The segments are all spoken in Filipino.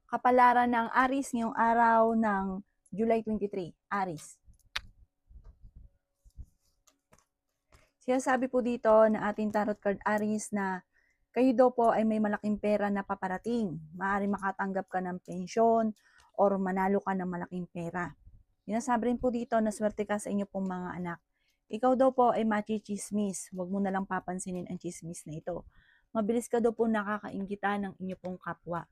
Kapalaran ng Aries ngayong araw ng July 23. Aries. Sinasabi po dito na ating tarot card Aries na kayo daw po ay may malaking pera na paparating. Maaaring makatanggap ka ng pensyon or manalo ka ng malaking pera. Sinasabi rin po dito na swerte ka sa inyo pong mga anak. Ikaw daw po ay machichismis. Huwag mo na lang papansinin ang chismis na ito. Mabilis ka daw po nakakaingita ng inyo pong kapwa.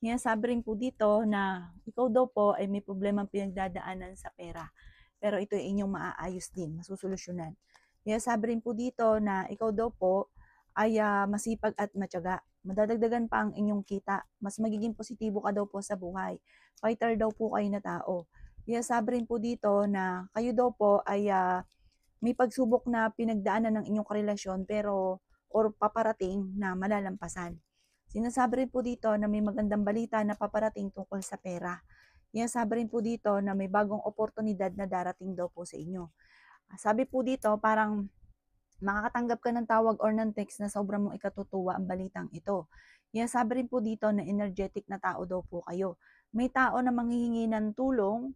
Sinasabi rin po dito na ikaw daw po ay may problemang pinagdadaanan sa pera. Pero ito ay inyong maaayos din, masusolusyonan. Sinasabi rin po dito na ikaw daw po ay masipag at matyaga. Madadagdagan pa ang inyong kita. Mas magiging positibo ka daw po sa buhay. Fighter daw po kayo na tao. Sinasabi rin po dito na kayo daw po ay may pagsubok na pinagdaanan ng inyong karelasyon pero or paparating na malalampasan. Sinasabi rin po dito na may magandang balita na paparating tungkol sa pera. Sinasabi rin po dito na may bagong oportunidad na darating daw po sa inyo. Sabi po dito, parang makakatanggap ka ng tawag or ng text na sobrang mong ikatutuwa ang balitang ito. Sinasabi rin po dito na energetic na tao daw po kayo. May tao na manghihingi ng tulong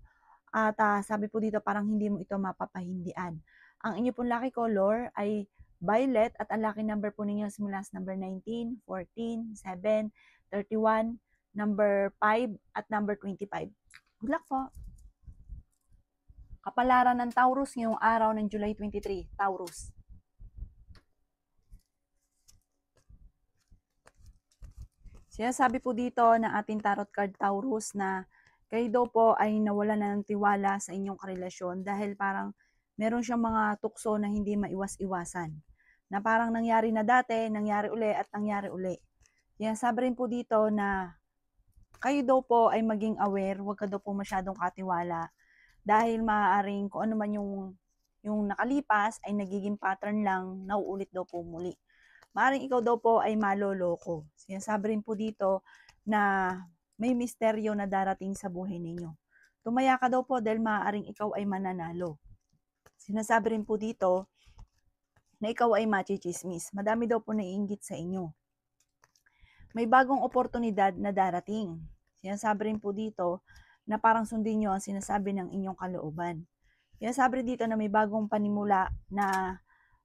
at sabi po dito parang hindi mo ito mapapahindian. Ang inyo pong lucky color ay violet at ang lucky number po ninyo simula sa number 19, 14, 7, 31, number 5 at number 25. Good luck po! Kapalaran ng Taurus ngayong araw ng July 23, Taurus. Sinasabi po dito ng ating tarot card Taurus na kayo daw po ay nawala na ng tiwala sa inyong karelasyon dahil parang meron siyang mga tukso na hindi maiwas-iwasan. Na parang nangyari na dati, nangyari uli at nangyari uli. Sinasabi rin po dito na kayo daw po ay maging aware, huwag ka daw po masyadong katiwala dahil maaaring kung ano man yung nakalipas ay nagiging pattern lang, nauulit daw po muli. Maaaring ikaw daw po ay maloloko. Sinasabi rin po dito na may misteryo na darating sa buhay ninyo. Tumaya ka daw po dahil maaaring ikaw ay mananalo. Sinasabi rin po dito na ikaw ay machichismis. Madami daw po naiinggit sa inyo. May bagong oportunidad na darating. Sinasabi rin po dito na parang sundin nyo ang sinasabi ng inyong kalooban. Sinasabi rin dito na may bagong panimula na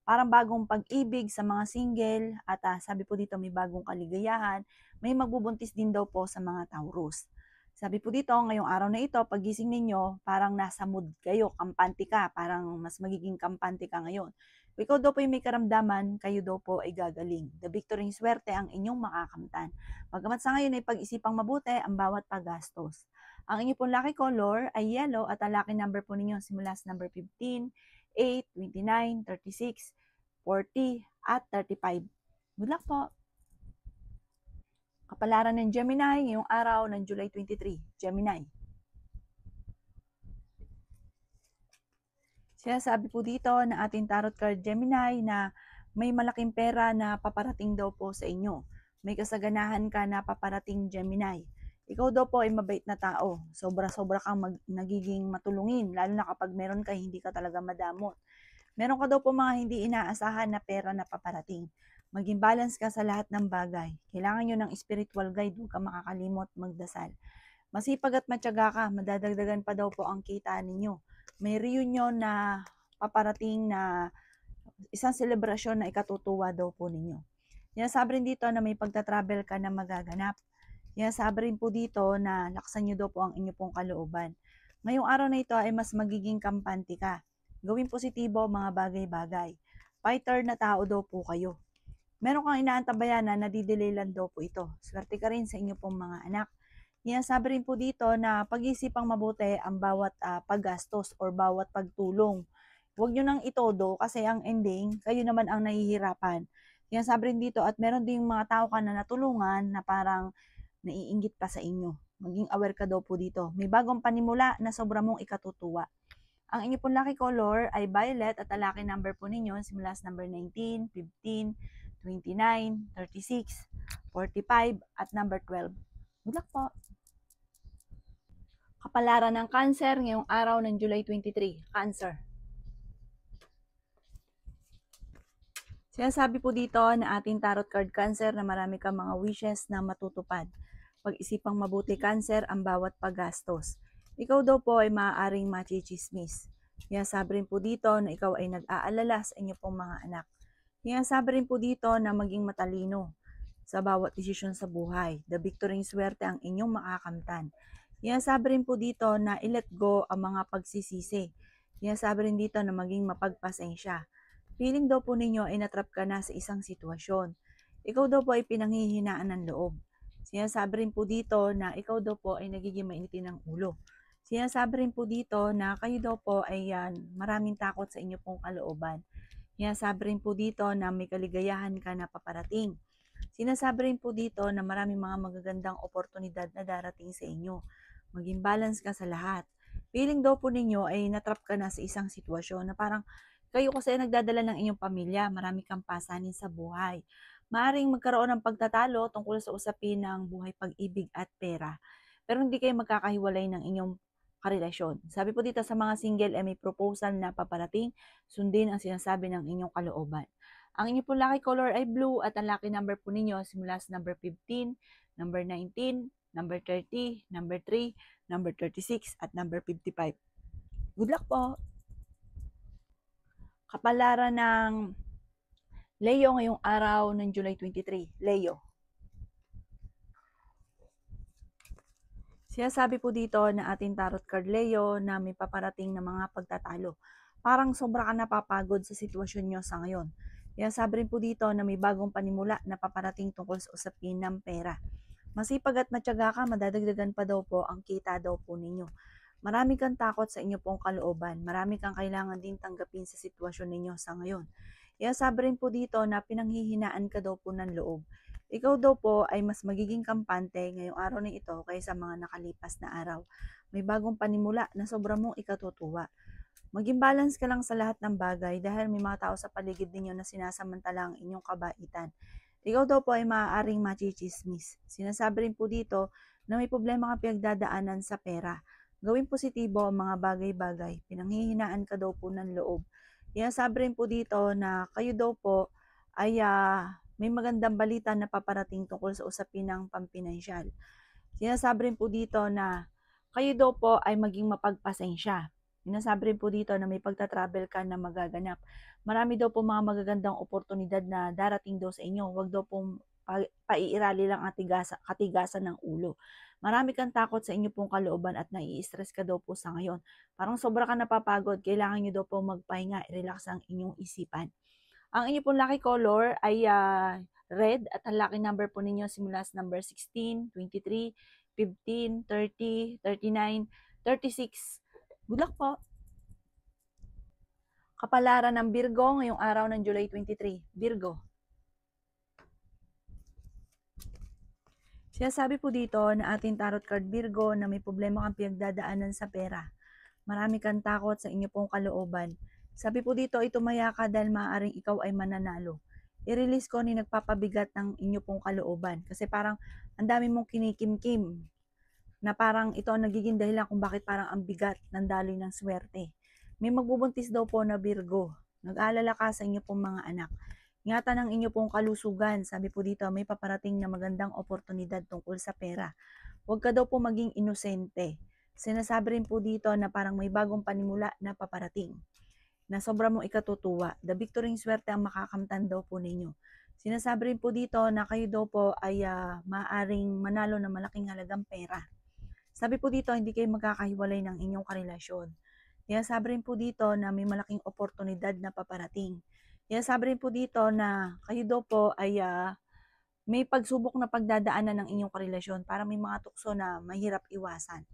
parang bagong pag-ibig sa mga single at sabi po dito may bagong kaligayahan, may magbubuntis din daw po sa mga Taurus. Sabi po dito, ngayong araw na ito, pagising ninyo, parang nasa mood kayo, kampante ka, parang mas magiging kampante ka ngayon. Kung ikaw daw po may karamdaman, kayo daw po ay gagaling. The victory ng swerte ang inyong makakamtan. Bagamat sa ngayon ay pag-isipang mabuti ang bawat paggastos. Ang inyong pong lucky color ay yellow at ang lucky number po ninyo simula sa number 15, 8, 29, 36, 40, at 35. Good luck po! Kapalaran ng Gemini ngayong araw ng July 23. Gemini. Sinasabi po dito na ating tarot card Gemini na may malaking pera na paparating daw po sa inyo. May kasaganahan ka na paparating Gemini. Ikaw daw po ay mabait na tao. Sobra-sobra kang nagiging matulungin, lalo na kapag meron ka hindi ka talaga madamot. Meron ka daw po mga hindi inaasahan na pera na paparating. Maging balance ka sa lahat ng bagay. Kailangan nyo ng spiritual guide, huwag ka makakalimot magdasal. Masipag at matyaga ka, madadagdagan pa daw po ang kita ninyo. May reunion na paparating na isang selebrasyon na ikatutuwa daw po ninyo. Sinasabi rin dito na may pagta-travel ka na magaganap. Sinasabi rin po dito na laksan nyo daw po ang inyo pong kalooban. Ngayong araw na ito ay mas magiging kampante ka. Gawin positibo mga bagay-bagay. Fighter na tao daw po kayo. Meron kang inaantabayan na nadidelay lang daw po ito. Swerte ka rin sa inyo pong mga anak. Sinasabi rin po dito na pag-isipang mabuti ang bawat paggastos or bawat pagtulong. Huwag nyo nang itodo kasi ang ending, kayo naman ang nahihirapan. Sinasabi rin dito at meron ding mga tao ka na natulungan na parang naiinggit pa sa inyo. Maging aware ka daw po dito. May bagong panimula na sobrang mong ikatutuwa. Ang inyo pong lucky color ay violet at ang lucky number po ninyo simula sa number 19, 15, 29, 36, 45, at number 12. Good luck po! Kapalaran ng Cancer ngayong araw ng July 23. Cancer. Sinasabi po dito na ating tarot card Cancer na marami kang mga wishes na matutupad. Pag-isipang mabuti, Cancer, ang bawat paggastos. Ikaw daw po ay maaaring machichismis. Sinasabi rin po dito na ikaw ay nag-aalala sa inyo pong mga anak. Sinasabi rin po dito na maging matalino sa bawat desisyon sa buhay. The victory swerte ang inyong makakamtan. Sinasabi rin po dito na i-let go ang mga pagsisisi. Sinasabi rin dito na maging mapagpasensya. Feeling daw po ninyo ay natrap ka na sa isang sitwasyon. Ikaw daw po ay pinanghihinaan ng loob. Sinasabi rin po dito na ikaw daw po ay nagiging mainitin ng ulo. Sinasabi rin po dito na kayo daw po ay maraming takot sa inyo pong kalooban. Sinasabi rin po dito na may kaligayahan ka na paparating. Sinasabi rin po dito na maraming mga magagandang oportunidad na darating sa inyo. Maging balance ka sa lahat. Feeling daw po ninyo ay natrap ka na sa isang sitwasyon na parang kayo kasi nagdadala ng inyong pamilya, marami kang pasanin sa buhay. Maaring magkaroon ng pagtatalo tungkol sa usapin ng buhay, pag-ibig at pera. Pero hindi kayo magkakahiwalay ng inyong karelasyon. Sabi po dito sa mga single ay may proposal na paparating, sundin ang sinasabi ng inyong kalooban. Ang inyong po lucky color ay blue at ang lucky number po ninyo simula sa number 15, number 19, number 30, number 3, number 36 at number 55. Good luck po! Kapalaran ng Leo ngayong araw ng July 23. Leo. Sinasabi po dito na ating tarot card Leo na may paparating na mga pagtatalo. Parang sobra ka napapagod sa sitwasyon nyo sa ngayon. Sinasabi rin po dito na may bagong panimula na paparating tungkol sa usapin ng pera. Masipag at matyaga ka, madadagdagan pa daw po ang kita daw po ninyo. Marami kang takot sa inyo pong kalooban. Marami kang kailangan din tanggapin sa sitwasyon ninyo sa ngayon. Sinasabi rin po dito na pinanghihinaan ka daw po ng loob. Ikaw daw po ay mas magiging kampante ngayong araw na ito kaysa mga nakalipas na araw. May bagong panimula na sobra mong ikatutuwa. Maging balance ka lang sa lahat ng bagay dahil may mga tao sa paligid ninyo na sinasamantala ang inyong kabaitan. Ikaw daw po ay maaaring machichismis. Sinasabi rin po dito na may problema kang pinagdadaanan sa pera. Gawing positibo ang mga bagay-bagay. Pinanghihinaan ka daw po ng loob. Sinasabi rin po dito na kayo daw po ay may magandang balita na paparating tungkol sa usapin ng pampinansyal. Sinasabi rin po dito na kayo daw po ay maging mapagpasensya. Sinasabi rin po dito na may pagta-travel ka na magaganap. Marami daw po mga magagandang oportunidad na darating daw sa inyo. Huwag daw pong paiirali lang ang katigasan ng ulo. Marami kang takot sa inyo pong kalooban at nai-stress ka daw po sa ngayon. Parang sobra ka napapagod, kailangan nyo daw po magpahinga, relax ang inyong isipan. Ang inyo pong lucky color ay red at ang lucky number po ninyo simula sa number 16, 23, 15, 30, 39, 36. Good luck po! Kapalaran ng Virgo ngayong araw ng July 23. Virgo. Sinasabi po dito na ating tarot card Virgo na may problema kang pinagdadaanan sa pera. Marami kang takot sa inyo pong kalooban. Sabi po dito ay tumaya ka dahil maaaring ikaw ay mananalo. I-release ko ni nagpapabigat ng inyo pong kalooban. Kasi parang ang dami mong kinikimkim na parang ito ang nagiging dahilan kung bakit parang ang bigat ng daloy ng swerte. May magbubuntis daw po na Virgo. Nag-aalala ka sa inyo pong mga anak. Ingatan ang inyo pong kalusugan. Sabi po dito may paparating na magandang oportunidad tungkol sa pera. Huwag ka daw po maging inosente. Sinasabi rin po dito na parang may bagong panimula na paparating na sobra mong ikatutuwa. The victory swerte ang makakamtan daw po ninyo. Sinasabi rin po dito na kayo daw po ay maaring manalo ng malaking halagang pera. Sabi po dito, hindi kayo magkakahiwalay ng inyong karelasyon. Sinasabi rin po dito na may malaking oportunidad na paparating. Sinasabi rin po dito na kayo daw po ay may pagsubok na pagdadaanan ng inyong karelasyon para may mga tukso na mahirap iwasan.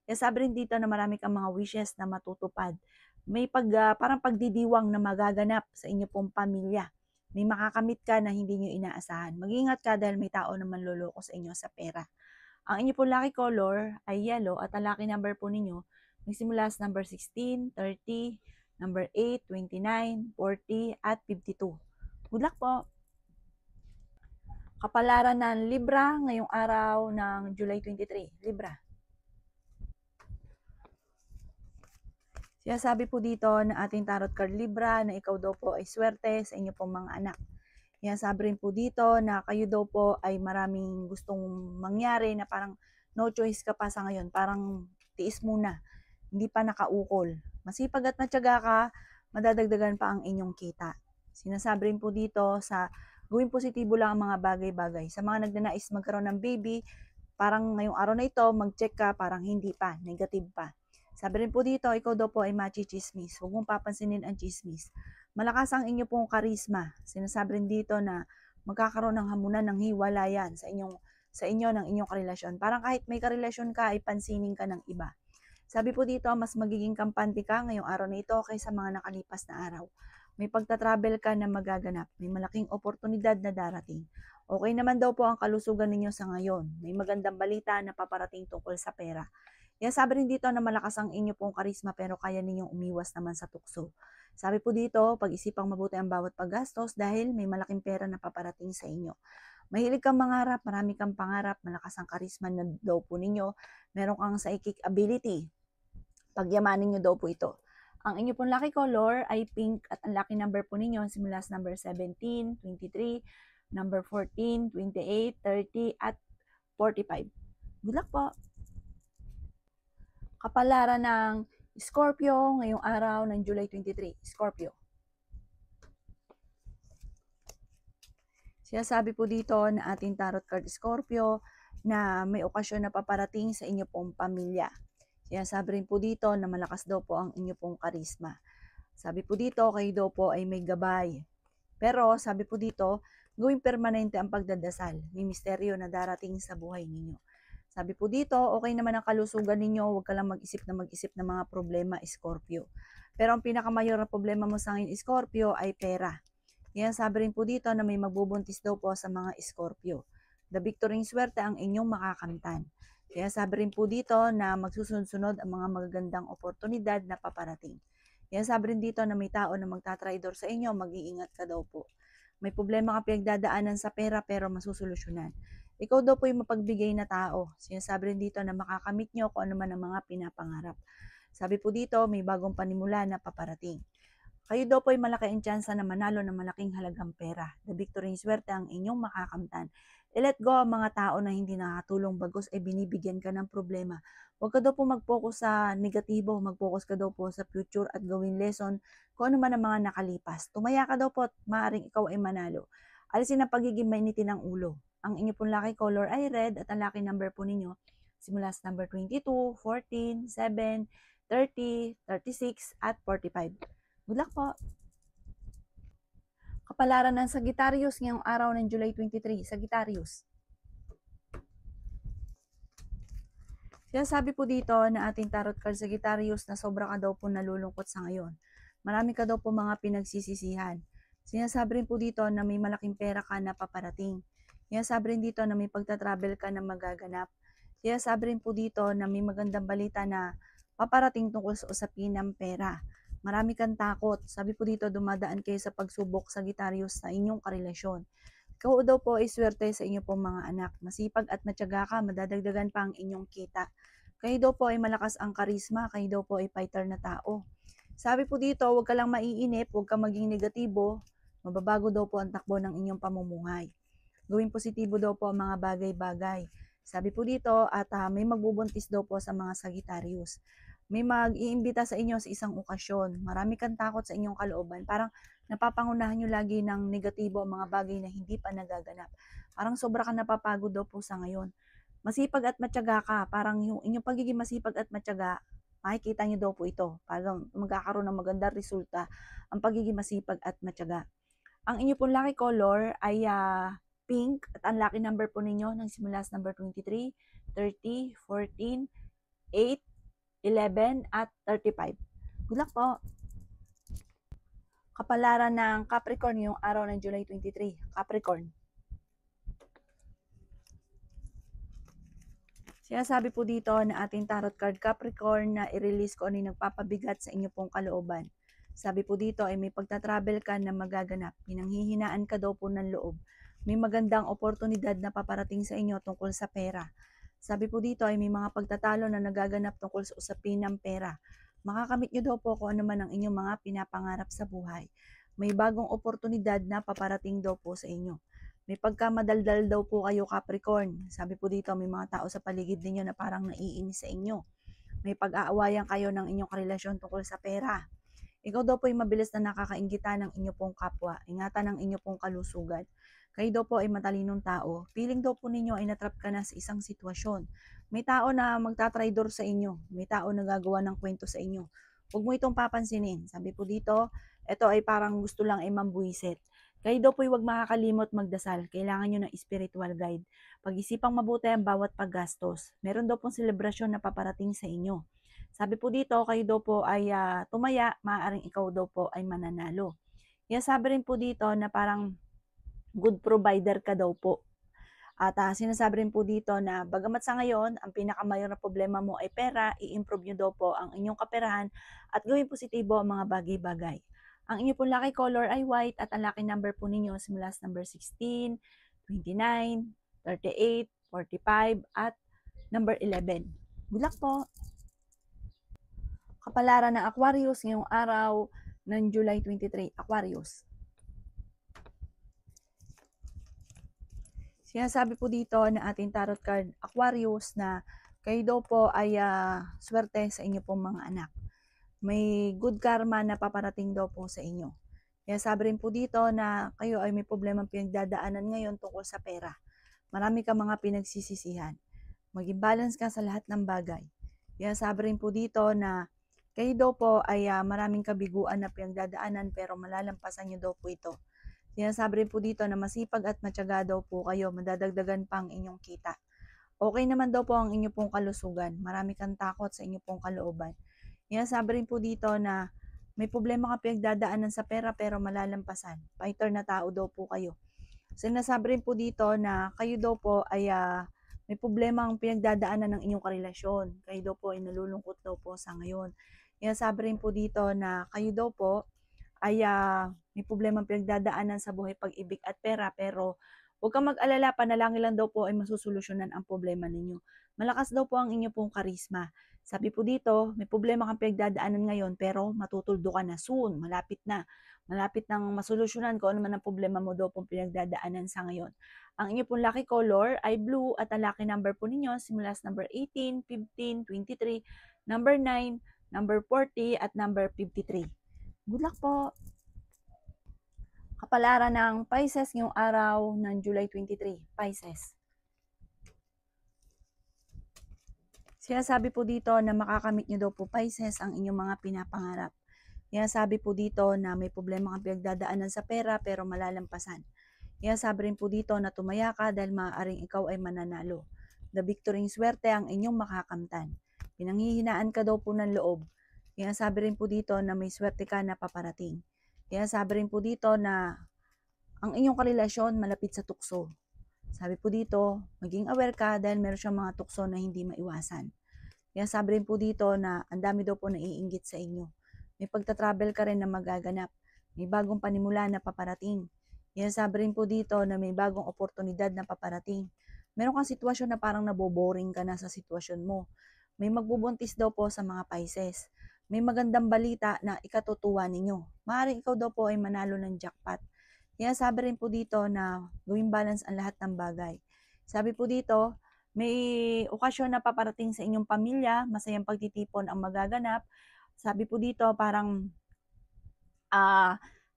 Sinasabi rin dito na marami kang mga wishes na matutupad. May parang pagdidiwang na magaganap sa inyo pong pamilya. May makakamit ka na hindi nyo inaasahan. Mag-ingat ka dahil may tao na manloloko sa inyo sa pera. Ang inyo po lucky color ay yellow at ang lucky number po ninyo magsimula sa number 16, 30, number 8, 29, 40 at 52. Good luck po! Kapalaran ng Libra ngayong araw ng July 23. Libra. Sinasabi po dito na ating tarot card Libra na ikaw daw po ay swerte sa inyo pong mga anak. Yan, sabi rin po dito na kayo daw po ay maraming gustong mangyari na parang no choice ka pa sa ngayon. Parang tiis muna, hindi pa nakaukol. Masipag at matyaga ka, madadagdagan pa ang inyong kita. Sinasabi rin po dito sa gawing positibo lang ang mga bagay-bagay. Sa mga nagnanais magkaroon ng baby, parang ngayong araw na ito, mag-check ka, parang hindi pa, negative pa. Sabi rin po dito, ikaw daw po ay machichismis. Huwag mong papansinin ang chismis. Malakas ang inyo pong karisma. Sinasabi rin dito na magkakaroon ng hamunan ng hiwalayan sa inyo ng inyong karelasyon. Parang kahit may karelasyon ka, ay pansinin ka ng iba. Sabi po dito, mas magiging kampante ka ngayong araw na ito kaysa mga nakalipas na araw. May pagta-travel ka na magaganap. May malaking oportunidad na darating. Okay naman daw po ang kalusugan ninyo sa ngayon. May magandang balita na paparating tungkol sa pera. Yan, sabi rin dito na malakas ang inyo pong karisma pero kaya ninyong umiwas naman sa tukso. Sabi po dito, pag-isipang mabuti ang bawat paggastos dahil may malaking pera na paparating sa inyo. Mahilig kang mangarap, marami kang pangarap, malakas ang karisma na daw po ninyo, meron kang psychic ability. Pagyamanin nyo daw po ito. Ang inyo pong lucky color ay pink at ang lucky number po ninyo simula sa number 17, 23, number 14, 28, 30 at 45. Good luck po! Kapalaran ng Scorpio ngayong araw ng July 23. Scorpio. Sinasabi po dito na ating tarot card Scorpio na may okasyon na paparating sa inyo pong pamilya. Sinasabi rin po dito na malakas daw po ang inyo pong karisma. Sabi po dito, kayo daw po ay may gabay. Pero sabi po dito, gawing permanente ang pagdadasal. May misteryo na darating sa buhay ninyo. Sabi po dito, okay naman ang kalusugan ninyo, huwag ka lang mag-isip ng mga problema, Scorpio. Pero ang pinakamayor na problema mo sa ngayon, Scorpio, ay pera. Yan, sabi rin po dito na may magbubuntis daw po sa mga Scorpio. The victory swerte ang inyong makakamtan. Kaya sabi rin po dito na magsusunod-sunod ang mga magagandang oportunidad na paparating. Yan, sabi rin dito na may tao na magtatraidor sa inyo, mag-iingat ka daw po. May problema ka pinagdadaanan sa pera pero masusolusyonan. Ikaw daw po yung mapagbigay na tao. Sinasabi rin dito na makakamit nyo kung ano man ang mga pinapangarap. Sabi po dito, may bagong panimula na paparating. Kayo daw po ay malaki ang tsansa na manalo ng malaking halagang pera. The victory swerte ang inyong makakamtan. I-let go ang mga tao na hindi nakatulong bagos ay binibigyan ka ng problema. Huwag ka daw po mag-focus sa negatibo, mag-focus ka daw po sa future at gawin lesson kung ano man ang mga nakalipas. Tumaya ka daw po at maaaring ikaw ay manalo. Alisin ang pagiging mainitin ng ulo. Ang inyo pong lucky color ay red at ang lucky number po ninyo simula sa number 22, 14, 7, 30, 36 at 45. Good luck po! Kapalaran ng Sagittarius ngayong araw ng July 23. Sagittarius. Sinasabi po dito na ating tarot card Sagittarius na sobra ka daw po nalulungkot sa ngayon. Marami ka daw po mga pinagsisisihan. Sinasabi rin po dito na may malaking pera ka na paparating. Sinasabi rin dito na may pagta-travel ka na magaganap. Sinasabi rin po dito na may magandang balita na paparating tungkol sa usapin ng pera. Marami kang takot. Sabi po dito, dumadaan kayo sa pagsubok Sagittarius sa inyong karelasyon. Ikaw daw po ay swerte sa inyo pong mga anak. Masipag at matyaga ka, madadagdagan pa ang inyong kita. Kayo daw po ay malakas ang karisma, kayo daw po ay fighter na tao. Sabi po dito, huwag ka lang maiinip, huwag ka maging negatibo, mababago daw po ang takbo ng inyong pamumuhay. Gawing positibo daw po ang mga bagay-bagay. Sabi po dito, at may magbubuntis daw po sa mga Sagittarius. May mag-iimbita sa inyo sa isang okasyon. Marami kang takot sa inyong kalooban. Parang napapangunahan nyo lagi ng negatibo ang mga bagay na hindi pa nagaganap. Parang sobra ka napapagod daw po sa ngayon. Masipag at matyaga ka. Parang yung inyong pagiging masipag at matyaga, makikita nyo daw po ito. Parang magkakaroon ng magandang resulta ang pagiging masipag at matyaga. Ang inyo pong lucky color ay pink at ang lucky number po ninyo ng simula sa number 23, 30, 14, 8, 11 at 35. Good luck po! Kapalaran ng Capricorn yung araw ng July 23. Capricorn. Sinasabi po dito na ating tarot card Capricorn na i-release ko ano yung nagpapabigat sa inyo pong kalooban. Sabi po dito ay may pagta-travel ka na magaganap. Pinanghihinaan ka daw po ng loob. May magandang oportunidad na paparating sa inyo tungkol sa pera. Sabi po dito ay may mga pagtatalo na nagaganap tungkol sa usapin ng pera. Makakamit nyo daw po kung ano man ang inyong mga pinapangarap sa buhay. may bagong oportunidad na paparating daw po sa inyo. May pagkamadaldal daw po kayo, Capricorn. Sabi po dito, may mga tao sa paligid ninyo na parang naiinis sa inyo. May pag-aawayan kayo ng inyong karelasyon tungkol sa pera. Ikaw daw po ay mabilis na nakakainggitan ng inyo pong kapwa. Ingatan ng inyo pong kalusugan. Kayo daw po ay matalinong tao. Feeling daw po ninyo ay natrap ka na sa isang sitwasyon. May tao na magtatraidor sa inyo. May tao na gagawa ng kwento sa inyo. Huwag mo itong papansinin. Sabi po dito, ito ay parang gusto lang ay mambuisit. Kayo daw po ay huwag makakalimot magdasal. Kailangan nyo ng spiritual guide. Pag-isipang mabuti ang bawat paggastos. Meron daw pong selebrasyon na paparating sa inyo. Sabi po dito, kayo daw po ay tumaya, maaaring ikaw daw po ay mananalo. Yan sabi rin po dito na parang good provider ka daw po. At sinasabi rin po dito na bagamat sa ngayon, ang pinakamayor na problema mo ay pera, i-improve nyo daw po ang inyong kaperahan at gawin positibo ang mga bagay-bagay. Ang inyong pong lucky color ay white at ang lucky number po ninyo simula sa number 16, 29, 38, 45 at number 11. Good luck po! Kapalaran ng Aquarius ngayong araw ng July 23, Aquarius. Sinasabi po dito na ating tarot card Aquarius na kayo daw po ay swerte sa inyo pong mga anak. May good karma na paparating daw po sa inyo. Kaya sabi rin po dito na kayo ay may problemang pinagdadaanan ngayon tungkol sa pera. Marami ka mga pinagsisisihan. Maging balance ka sa lahat ng bagay. Kaya sabi rin po dito na kayo daw po ay maraming kabiguan na pinagdadaanan pero malalampasan nyo daw po ito. Sinasabi rin po dito na masipag at matyaga daw po kayo, madadagdagan pang inyong kita. Okay naman daw po ang inyo pong kalusugan. Marami kang takot sa inyo pong kalooban. Sinasabi rin po dito na may problema ka pinagdadaanan sa pera pero malalampasan. Fighter na tao daw po kayo. Sinasabi rin po dito na kayo daw po ay may problema ang pinagdadaanan ng inyong karelasyon. Kayo daw po ay nalulungkot daw po sa ngayon. Sinasabi rin po dito na kayo daw po ay may problema ang pinagdadaanan sa buhay pag-ibig at pera pero huwag kang mag-alala, panalangin lang daw po ay masusolusyonan ang problema ninyo. Malakas daw po ang inyo pong karisma. Sabi po dito, may problema kang pinagdadaanan ngayon pero matutuldo ka na soon, malapit na. Malapit nang masolusyonan kung ano man ang problema mo daw pong pinagdadaanan sa ngayon. Ang inyo pong lucky color ay blue at ang lucky number po ninyo simula sa number 18, 15, 23, number 9, number 40 at number 53. Good luck po! Kapalaran ng Pisces ngayong araw ng July 23, Pisces. Sinasabi po dito na makakamit nyo daw po Pisces ang inyong mga pinapangarap. Sinasabi po dito na may problema kang pinagdadaanan sa pera pero malalampasan. Sinasabi rin po dito na tumaya ka dahil maaaring ikaw ay mananalo. The victory swerte ang inyong makakamtan. Pinanghihinaan ka daw po ng loob. Sinasabi rin po dito na may swerte ka na paparating. Sinasabi rin po dito na ang inyong karelasyon malapit sa tukso. Sabi po dito, maging aware ka dahil meron siyang mga tukso na hindi maiwasan. Kaya sabi rin po dito na ang dami daw po naiinggit sa inyo. May pagta-travel ka rin na magaganap. May bagong panimula na paparating. Kaya sabi rin po dito na may bagong oportunidad na paparating. Meron kang sitwasyon na parang naboboring ka na sa sitwasyon mo. May magbubuntis daw po sa mga Pisces. May magandang balita na ikatutuwa ninyo. Maaaring ikaw daw po ay manalo ng jackpot. Kaya sabi rin po dito na gawing balance ang lahat ng bagay. Sabi po dito, may okasyon na paparating sa inyong pamilya, masayang pagtitipon ang magaganap. Sabi po dito, parang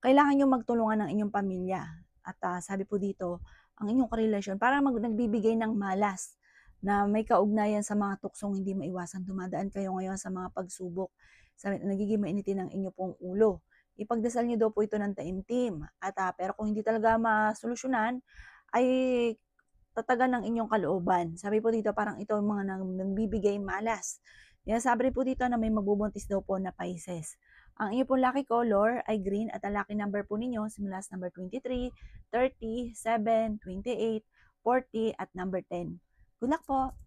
kailangan nyo magtulungan ng inyong pamilya. At sabi po dito, ang inyong karelasyon, parang nagbibigay ng malas na may kaugnayan sa mga tuksong hindi maiwasan. Dumadaan kayo ngayon sa mga pagsubok. Sabi, nagiging mainitin ang inyo pong ulo. Ipagdasal niyo daw po ito ng taimtim. At pero kung hindi talaga masolusyonan, ay tatagan ng inyong kalooban. Sabi po dito, parang ito yung mga nagbibigay malas. Sabi rin po dito na may magbubuntis daw po na Pisces. Ang inyo pong lucky color ay green at ang lucky number po ninyo simula sa number 23, 30, 7, 28, 40 at number 10. Good luck po!